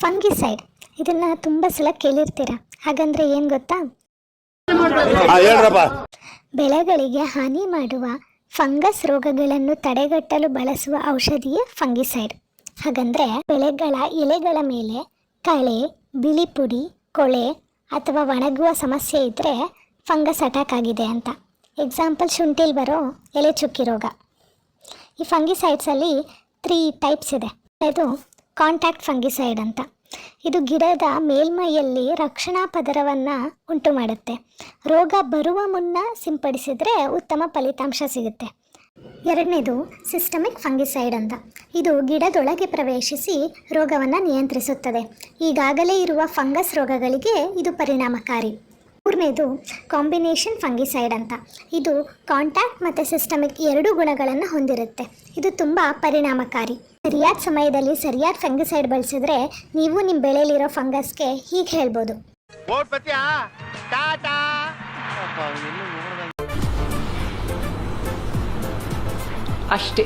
Fungicide ಇದನ್ನ ತುಂಬಾ ಸಲ ಕೇಳಿರ್ತೀರಾ. ಹಾಗಂದ್ರೆ ಏನ್ ಗೊತ್ತಾ? ಬೆಳೆಗಳಿಗೆ ಹಾನಿ ಮಾಡುವ ಫಂಗಸ್ ರೋಗಗಳನ್ನು ತಡೆಗಟ್ಟಲು ಬಳಸುವ ಔಷಧಿಯೇ ಫಂಗಿಸೈಡ್. ಹಾಗಂದ್ರೆ ಬೆಳೆಗಳ ಎಲೆಗಳ ಮೇಲೆ ಕಳೆ, ಬಿಳಿ ಪುಡಿ, ಕೊಳೆ ಅಥವಾ ಒಣಗುವ ಸಮಸ್ಯೆ ಇದ್ದರೆ ಫಂಗಸ್ ಅಟ್ಯಾಕ್ ಆಗಿದೆ ಅಂತ. ಎಕ್ಸಾಂಪಲ್ ಶುಂಠಿಲಿ ಬರೋ ಎಲೆ ಚುಕ್ಕಿ ರೋಗ. ಈ ಫಂಗಿಸೈಡ್ಸಲ್ಲಿ 3 ಟೈಪ್ಸ್ ಇದೆ. ಇದು ಕಾಂಟ್ಯಾಕ್ಟ್ ಫಂಗಿಸೈಡ್ ಅಂತ. ಇದು ಗಿಡದ ಮೇಲ್ಮೈಯಲ್ಲಿ ರಕ್ಷಣಾ ಪದರವನ್ನು ಉಂಟು ಮಾಡುತ್ತೆ. ರೋಗ ಬರುವ ಮುನ್ನ ಸಿಂಪಡಿಸಿದರೆ ಉತ್ತಮ ಫಲಿತಾಂಶ ಸಿಗುತ್ತೆ. ಎರಡನೇದು ಸಿಸ್ಟಮಿಕ್ ಫಂಗಿಸೈಡ್ ಅಂತ. ಇದು ಗಿಡದೊಳಗೆ ಪ್ರವೇಶಿಸಿ ರೋಗವನ್ನು ನಿಯಂತ್ರಿಸುತ್ತದೆ. ಈಗಾಗಲೇ ಇರುವ ಫಂಗಸ್ ರೋಗಗಳಿಗೆ ಇದು ಪರಿಣಾಮಕಾರಿ. ಮೂರನೇದು ಕಾಂಬಿನೇಷನ್ ಫಂಗಿಸೈಡ್ ಅಂತ. ಇದು ಕಾಂಟ್ಯಾಕ್ಟ್ ಮತ್ತು ಸಿಸ್ಟಮಿಕ್ ಎರಡೂ ಗುಣಗಳನ್ನು ಹೊಂದಿರುತ್ತೆ. ಇದು ತುಂಬ ಪರಿಣಾಮಕಾರಿ. ಸರಿಯಾದ ಸಮಯದಲ್ಲಿ ಸರಿಯಾದ ಫಂಗಿಸೈಡ್ ಬಳಸಿದ್ರೆ ನೀವು ನಿಮ್ಮ ಬೆಳೆಯಲ್ಲಿರೋ ಫಂಗಸ್ಗೆ ಹೀಗೆ ಹೇಳ್ಬೋದು, ಅಷ್ಟೇ.